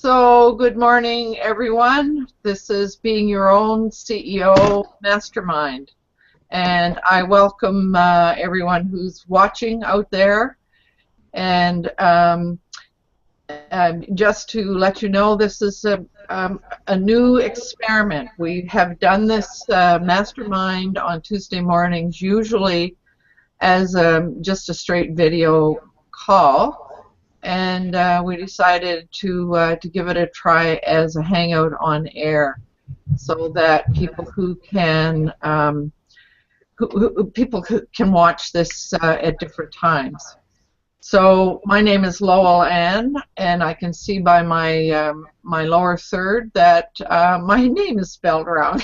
So, good morning, everyone. This is Being Your Own CEO Mastermind, and I welcome everyone who's watching out there. And just to let you know, this is a new experiment. We have done this Mastermind on Tuesday mornings, usually as just a straight video call. And we decided to give it a try as a hangout on air, so that people who can can watch this at different times. So my name is Lowell Ann, and I can see by my my lower third that my name is spelled wrong.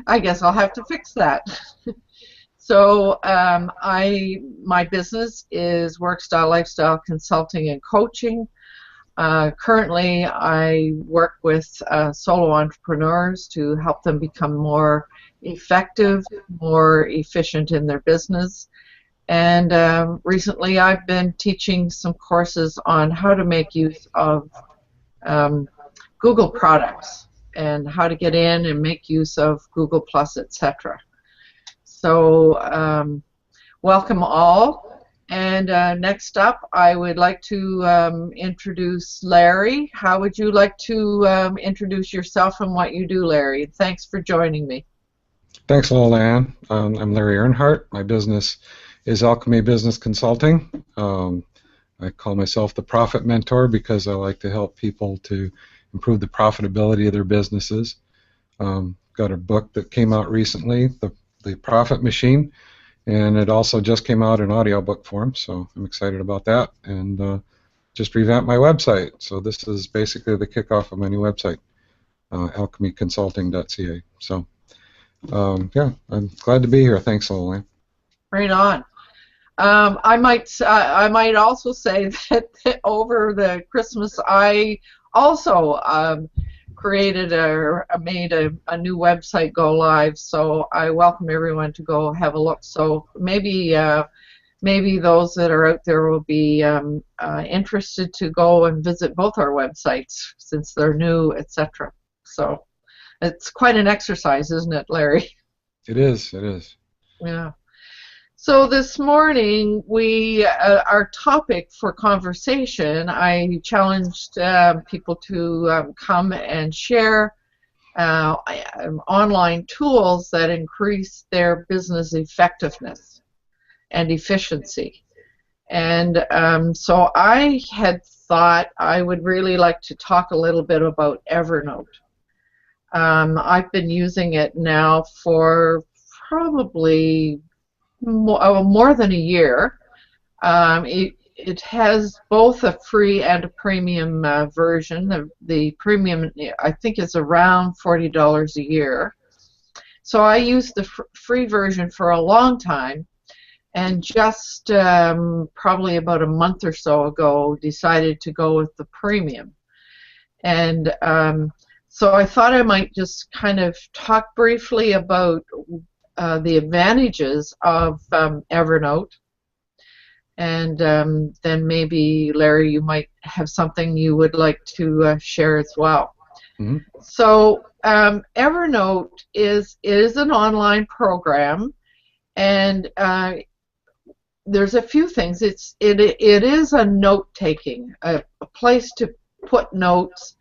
I guess I'll have to fix that. So my business is work style, lifestyle consulting and coaching. Currently, I work with solo entrepreneurs to help them become more effective, more efficient in their business. And recently, I've been teaching some courses on how to make use of Google products and how to get in and make use of Google Plus, etc. So welcome all, and next up I would like to introduce Larry. How would you like to introduce yourself and what you do, Larry? Thanks for joining me. Thanks, Lowell. I'm Larry Earnhardt. My business is Alchemy Business Consulting. I call myself the Profit Mentor because I like to help people to improve the profitability of their businesses. Got a book that came out recently, The Profit Machine, and it also just came out in audiobook form, so I'm excited about that, and just revamped my website. So this is basically the kickoff of my new website, alchemyconsulting.ca. So yeah, I'm glad to be here. Thanks, Lowell. Right on. I might also say that over the Christmas I also made a new website go live, so I welcome everyone to go have a look. So maybe those that are out there will be interested to go and visit both our websites since they're new, etc. So it's quite an exercise, isn't it, Larry? It is. It is. Yeah. So this morning, our topic for conversation, I challenged people to come and share online tools that increase their business effectiveness and efficiency. And so I had thought I would really like to talk a little bit about Evernote. I've been using it now for probably more than a year. It has both a free and a premium version. The premium, I think, is around $40 a year. So I used the free version for a long time, and just probably about a month or so ago decided to go with the premium. And so I thought I might just kind of talk briefly about the advantages of Evernote, and then maybe, Larry, you might have something you would like to share as well. Mm-hmm. So Evernote is an online program, and there's a few things. It is a note-taking, a place to put notes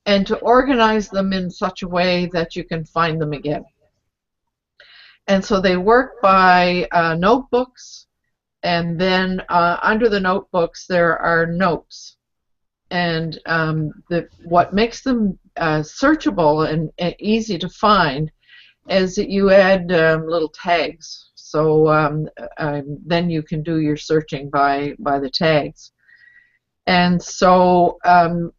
and to organize them in such a way that you can find them again. And so they work by notebooks, and then under the notebooks there are notes. And what makes them searchable and easy to find is that you add little tags. So then you can do your searching by the tags. And so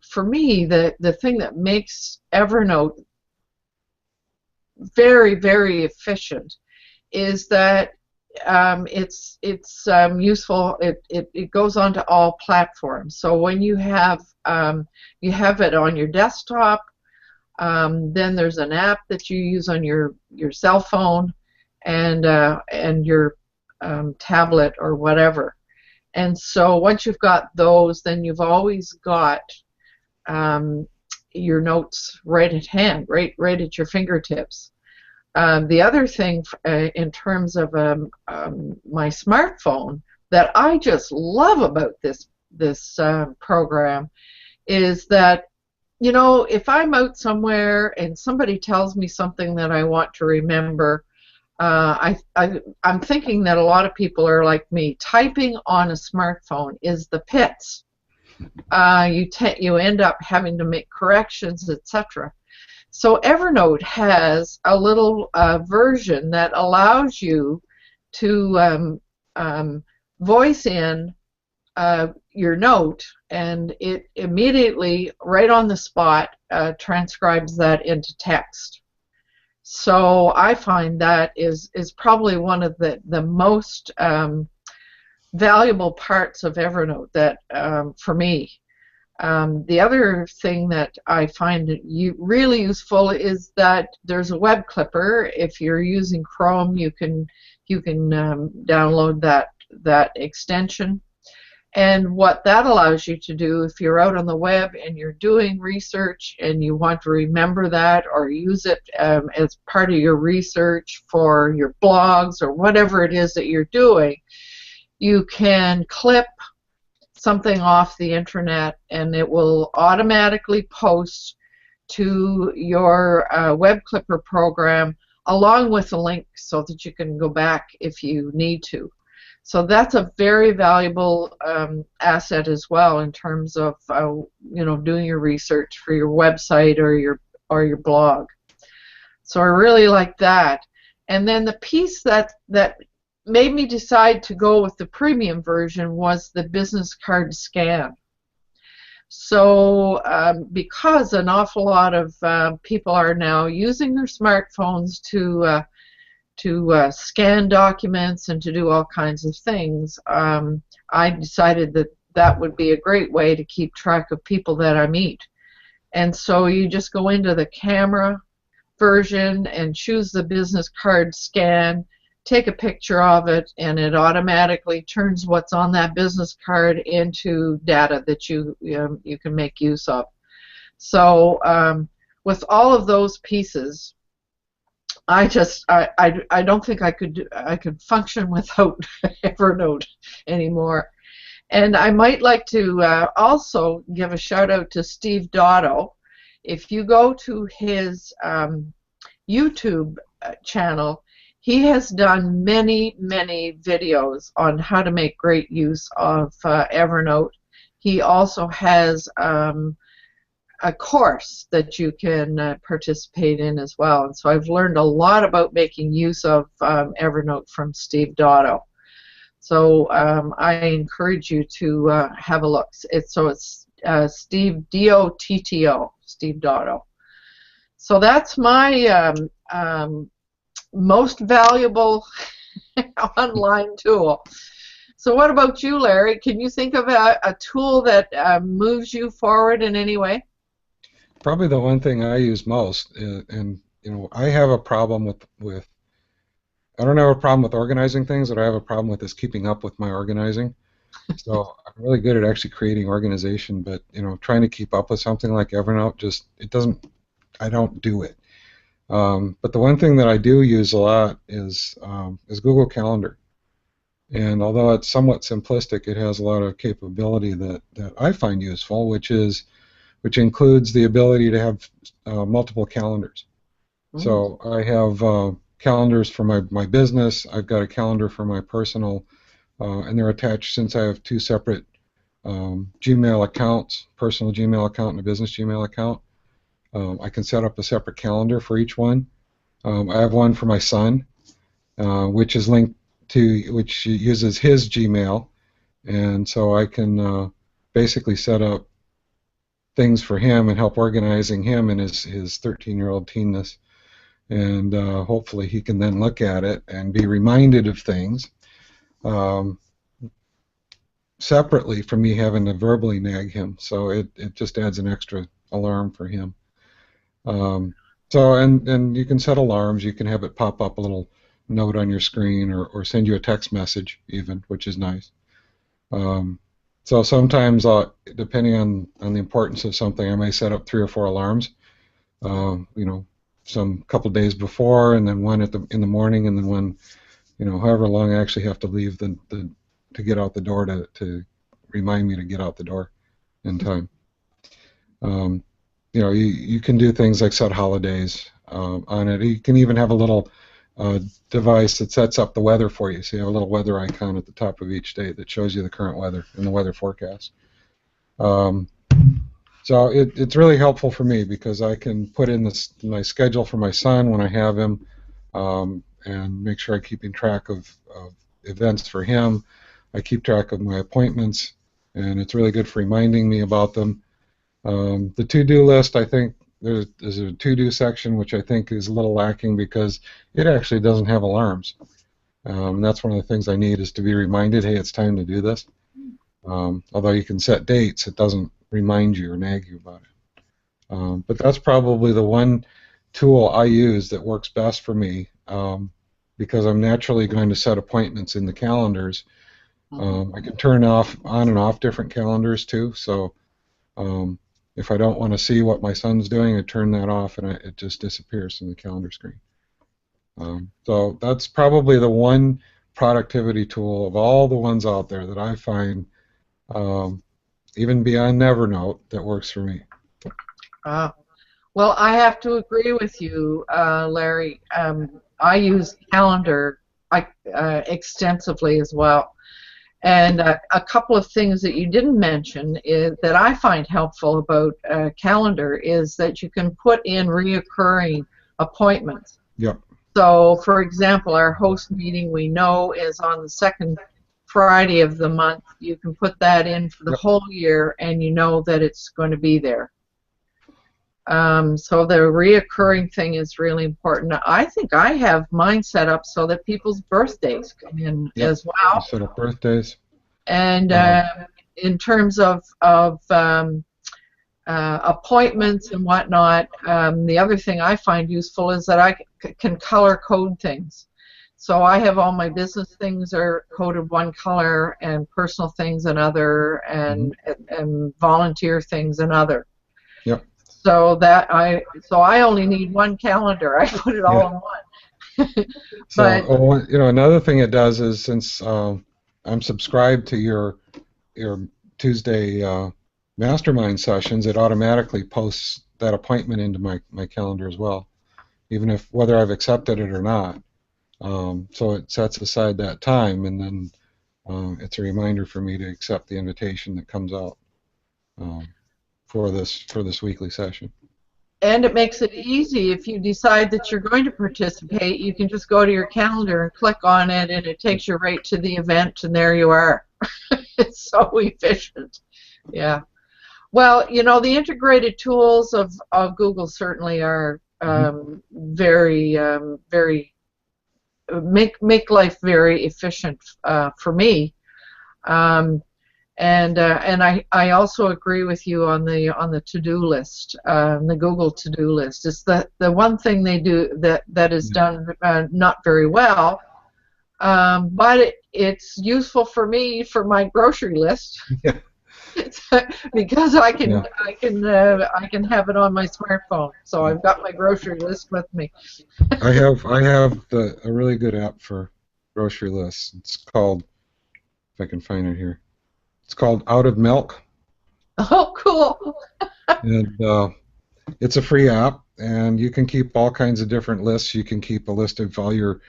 for me, the thing that makes Evernote very, very efficient is that it's useful. It goes onto all platforms. So when you have it on your desktop, then there's an app that you use on your cell phone and your tablet or whatever. And so once you've got those, then you've always got um, your notes right at hand, right at your fingertips. The other thing in terms of my smartphone that I just love about this program is that, you know, if I'm out somewhere and somebody tells me something that I want to remember, I'm thinking that a lot of people are like me. Typing on a smartphone is the pits. You end up having to make corrections, etc. So Evernote has a little version that allows you to voice in your note, and it immediately, right on the spot, transcribes that into text. So I find that is probably one of the most valuable parts of Evernote that for me. The other thing that I find really useful is that there's a web clipper. If you're using Chrome, you can download that extension. And what that allows you to do, if you're out on the web and you're doing research and you want to remember that or use it as part of your research for your blogs or whatever it is that you're doing, you can clip something off the internet and it will automatically post to your web clipper program along with a link so that you can go back if you need to. So that's a very valuable asset as well in terms of doing your research for your website or your blog. So I really like that. And then the piece that made me decide to go with the premium version was the business card scan. So because an awful lot of people are now using their smartphones to scan documents and to do all kinds of things, I decided that would be a great way to keep track of people that I meet. And so you just go into the camera version and choose the business card scan, take a picture of it, and it automatically turns what's on that business card into data that you can make use of. So with all of those pieces, I don't think I could function without Evernote anymore. And I might like to also give a shout out to Steve Dotto. If you go to his YouTube channel, he has done many videos on how to make great use of Evernote. He also has a course that you can participate in as well. And so I've learned a lot about making use of Evernote from Steve Dotto. So I encourage you to have a look. It's Steve, D-O-T-T-O, Steve Dotto. So that's my most valuable online tool. So what about you, Larry? Can you think of a tool that moves you forward in any way? Probably the one thing I use most, and I have a problem with I don't have a problem with organizing things. What I have a problem with is keeping up with my organizing. So I'm really good at actually creating organization, but trying to keep up with something like Evernote, I don't do it. But the one thing that I do use a lot is Google Calendar. And although it's somewhat simplistic, it has a lot of capability that I find useful, which includes the ability to have multiple calendars. Mm-hmm. So I have calendars for my business. I've got a calendar for my personal, and they're attached since I have two separate Gmail accounts, personal Gmail account and a business Gmail account. I can set up a separate calendar for each one. I have one for my son, which is linked to, which uses his Gmail, and so I can basically set up things for him and help organizing him in his 13-year-old teenness, and hopefully he can then look at it and be reminded of things separately from me having to verbally nag him. So it just adds an extra alarm for him. So and you can set alarms. You can have it pop up a little note on your screen or send you a text message even, which is nice. Um, so sometimes, depending on the importance of something, I may set up 3 or 4 alarms. You know, some couple days before, and then one in the morning, and then one, however long I actually have to leave the to get out the door to remind me to get out the door in time. Um, you can do things like set holidays on it. You can even have a little uh, device that sets up the weather for you. So you have a little weather icon at the top of each day that shows you the current weather and the weather forecast. Um, so it's really helpful for me because I can put in my schedule for my son when I have him, and make sure I'm keeping track of events for him. I keep track of my appointments, and it's really good for reminding me about them. The to-do list, I think there's a to-do section which I think is a little lacking because it actually doesn't have alarms. That's one of the things I need is to be reminded, hey, it's time to do this. Although you can set dates, it doesn't remind you or nag you about it. But that's probably the one tool I use that works best for me because I'm naturally going to set appointments in the calendars. I can turn on and off different calendars too, so if I don't want to see what my son's doing, I turn that off and it just disappears from the calendar screen. So that's probably the one productivity tool of all the ones out there that I find, even beyond Evernote, that works for me. Well, I have to agree with you, Larry. I use calendar extensively as well. And a couple of things that you didn't mention that I find helpful about calendar is that you can put in reoccurring appointments. Yep. So, for example, our host meeting we know is on the second Friday of the month. You can put that in for the whole year, and you know that it's going to be there. So the reoccurring thing is really important. I think I have mine set up so that people's birthdays come in as well. Set up birthdays. And in terms of appointments and whatnot, the other thing I find useful is that I can color code things. So I have all my business things are coded one color, and personal things another, and volunteer things another. Yep. So I only need one calendar. I put it all in one. But another thing it does is since I'm subscribed to your Tuesday Mastermind sessions, it automatically posts that appointment into my calendar as well, even whether I've accepted it or not. So it sets aside that time, and then it's a reminder for me to accept the invitation that comes out for this weekly session. And it makes it easy if you decide that you're going to participate. You can just go to your calendar and click on it, and it takes you right to the event, and there you are. It's so efficient. Yeah. Well, the integrated tools of Google certainly are very make life very efficient for me. And I also agree with you on the to-do list, the Google to-do list. It's the one thing they do that is done not very well, but it's useful for me for my grocery list. Yeah. Because I can have it on my smartphone, so I've got my grocery list with me. I have a really good app for grocery lists. It's called, if I can find it here, it's called Out of Milk. Oh, cool. And it's a free app, and you can keep all kinds of different lists. You can keep a list of all your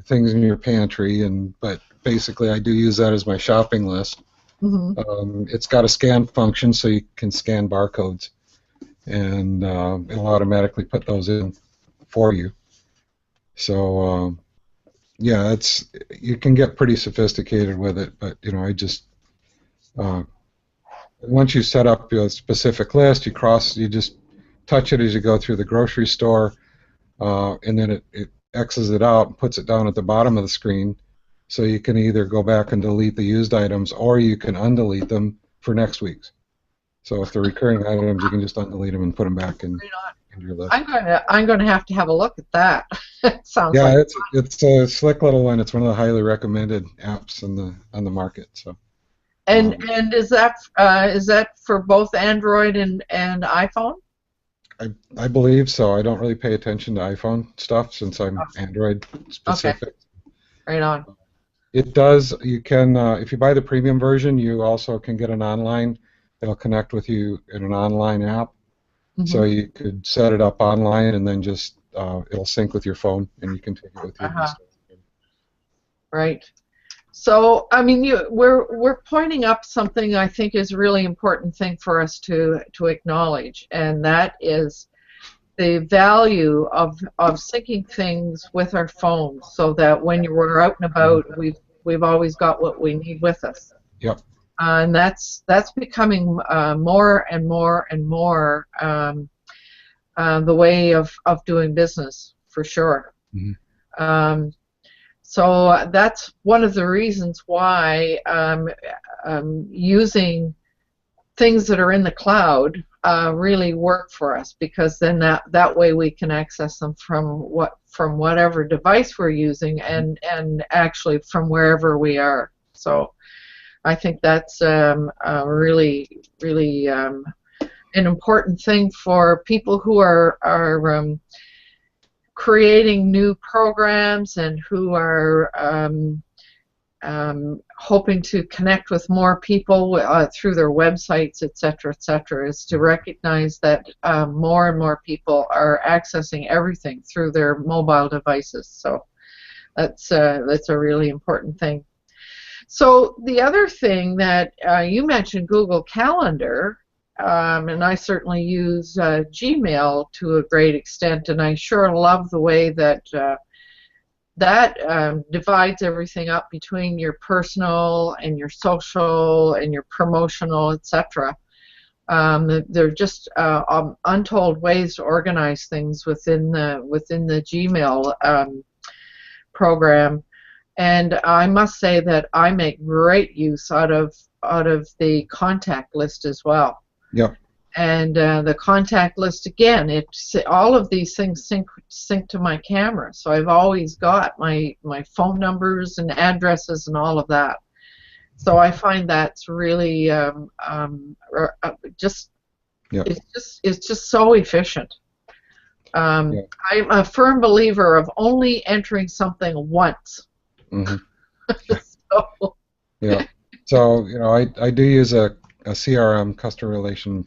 things in your pantry, but basically I do use that as my shopping list. It's got a scan function, so you can scan barcodes, and it'll automatically put those in for you. So yeah, you can get pretty sophisticated with it, but I just once you set up a specific list, you just touch it as you go through the grocery store, and then it X's it out and puts it down at the bottom of the screen. So you can either go back and delete the used items, or you can undelete them for next week's. So if they're recurring items, you can just undelete them and put them back in your list. I'm going to have a look at that. Sounds it's a slick little one. It's one of the highly recommended apps on the market. So And is that for both Android and iPhone? I believe so. I don't really pay attention to iPhone stuff since I'm Oh, Android okay, specific. right on. It does. You can, if you buy the premium version, you also can get an online. It'll connect with you in an online app. So Hmm. you could set it up online and then just it'll sync with your phone and you can take it with you and Uh-huh. stuff. Right. So, I mean, we're pointing up something I think is a really important thing for us to acknowledge, and that is the value of syncing things with our phones, so that when we're out and about, we've always got what we need with us. Yep. And that's becoming more and more and more the way of doing business for sure. Hmm. Um, so that's one of the reasons why using things that are in the cloud really work for us, because then that way we can access them from whatever device we're using and actually from wherever we are. So I think that's really an important thing for people who are creating new programs and who are hoping to connect with more people through their websites, et cetera, is to recognize that more and more people are accessing everything through their mobile devices. So that's a really important thing. So the other thing that you mentioned, Google Calendar, and I certainly use Gmail to a great extent, and I sure love the way that divides everything up between your personal and your social and your promotional, etc. They're just untold ways to organize things within the Gmail program. And I must say that I make great use out of the contact list as well. Yep. And the contact list, again, all of these things sync to my camera, so I've always got my phone numbers and addresses and all of that. So I find that's really just Yep. it's just so efficient. Yep. I'm a firm believer of only entering something once. Hmm. So, Yeah. So I do use a CRM customer relation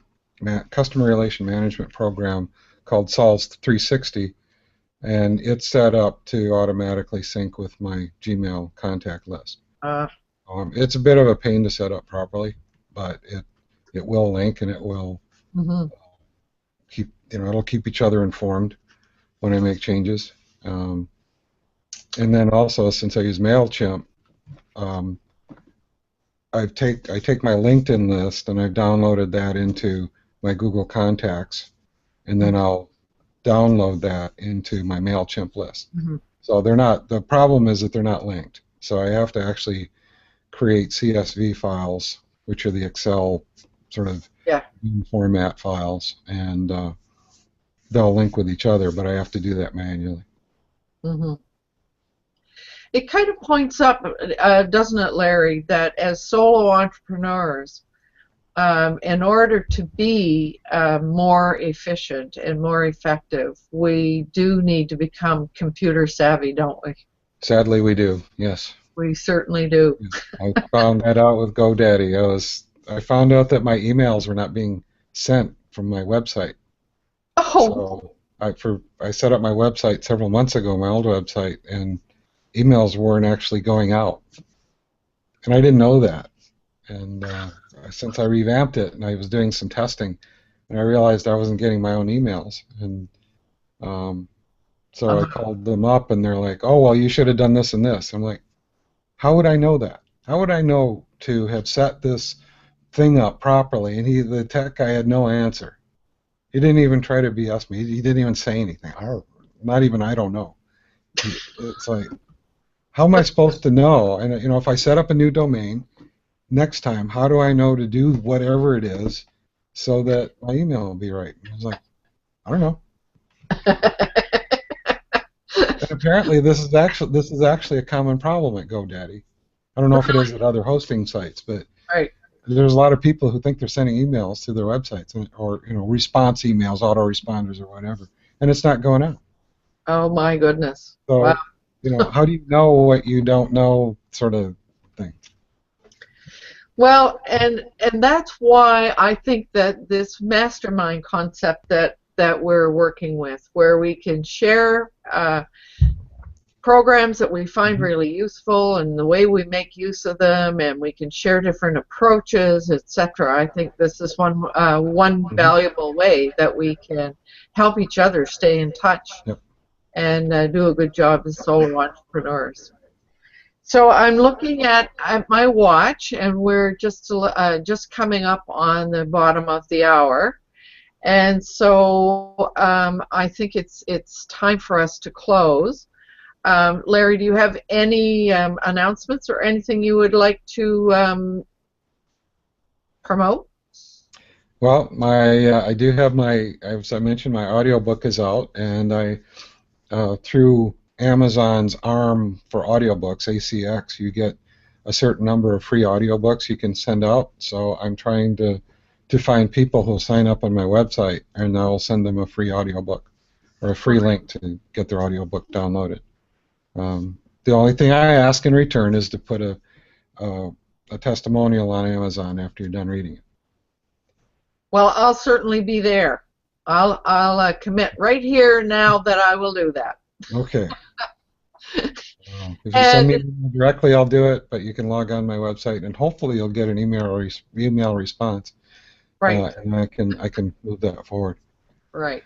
management program called Sol's 360, and it's set up to automatically sync with my Gmail contact list. uh, It's a bit of a pain to set up properly, but it will link and it will mhm. it'll keep each other informed when I make changes. And then also, since I use MailChimp, um, I take my LinkedIn list and I've downloaded that into my Google Contacts, and then I'll download that into my MailChimp list. Mhm. So they're not. The problem is that they're not linked. So I have to actually create CSV files, which are the Excel sort of Yeah. format files, and they'll link with each other, but I have to do that manually. Mhm. It kind of points up, doesn't it, Larry, that as solo entrepreneurs, in order to be more efficient and more effective, we do need to become computer savvy, don't we? Sadly, we do. Yes. We certainly do. I found that out with GoDaddy. I found out that my emails were not being sent from my website. Oh, So I set up my website several months ago, my old website, and emails weren't actually going out, and I didn't know that. And since I revamped it and I was doing some testing, and I realized I wasn't getting my own emails, and so I uh, called them up, and they're like, "Oh, well, you should have done this and this." I'm like, "How would I know that? How would I know to have set this thing up properly?" And the tech guy had no answer. He didn't even try to BS me. He didn't even say anything. Not even I don't know. It's like, how am I supposed to know? And if I set up a new domain next time, how do I know to do whatever it is so that my email will be right? I was like, I don't know. And apparently, this is actually a common problem at GoDaddy. I don't know if it is really? at other hosting sites, but Right. There's a lot of people who think they're sending emails to their websites or response emails, autoresponders or whatever, and it's not going out. Oh my goodness. Wow. So, how do you know what you don't know, sort of thing? Well, and that's why I think that this mastermind concept that we're working with, where we can share programs that we find really useful and the way we make use of them, and we can share different approaches, etc. I think this is one valuable way that we can help each other stay in touch. Yep. And do a good job as solo entrepreneurs. So I'm looking at my watch, and we're just coming up on the bottom of the hour, and so I think it's time for us to close. Larry, do you have any announcements or anything you would like to promote? Well, I do have as I mentioned, my audiobook is out, and I through Amazon's arm for audiobooks, ACX, you get a certain number of free audiobooks you can send out. So I'm trying to find people who'll sign up on my website, and I'll send them a free audiobook or a free link to get their audiobook downloaded. The only thing I ask in return is to put a testimonial on Amazon after you're done reading it. Well, I'll certainly be there. I'll commit right here now that I will do that. Okay. If you send me an email directly, I'll do it, but you can log on my website, and hopefully you'll get an email response. Right. And I can move that forward. Right.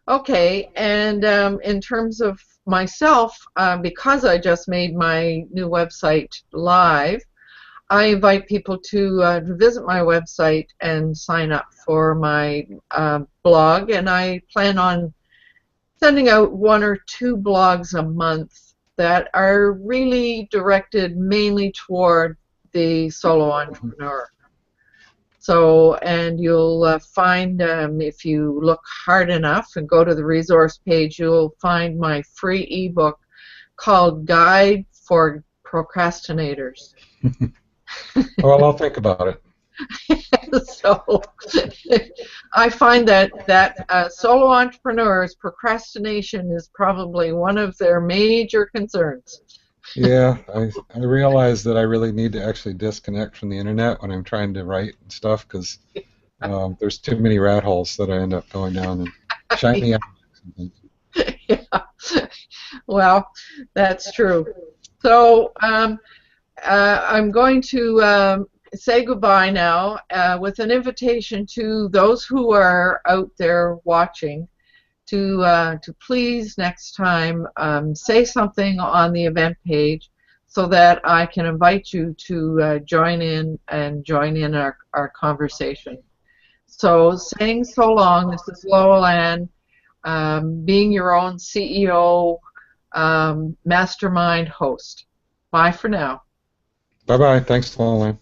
Okay. And in terms of myself, because I just made my new website live, I invite people to visit my website and sign up for my blog, and I plan on sending out 1 or 2 blogs a month that are really directed mainly toward the solo entrepreneur. So, and you'll find, if you look hard enough and go to the resource page, you'll find my free ebook called Guide for Procrastinators. Well, I'll think about it. So I find that solo entrepreneurs, procrastination is probably one of their major concerns. Yeah, I realize that I really need to actually disconnect from the internet when I'm trying to write and stuff, because there's too many rat holes that I end up going down and shiny objects. Yeah. Well, that's true. So I'm going to say goodbye now with an invitation to those who are out there watching to please next time say something on the event page so that I can invite you to join in our conversation. So saying so long, this is Lowell Ann, being your own CEO, Mastermind host. Bye for now. Bye-bye. Thanks, Lowell Ann.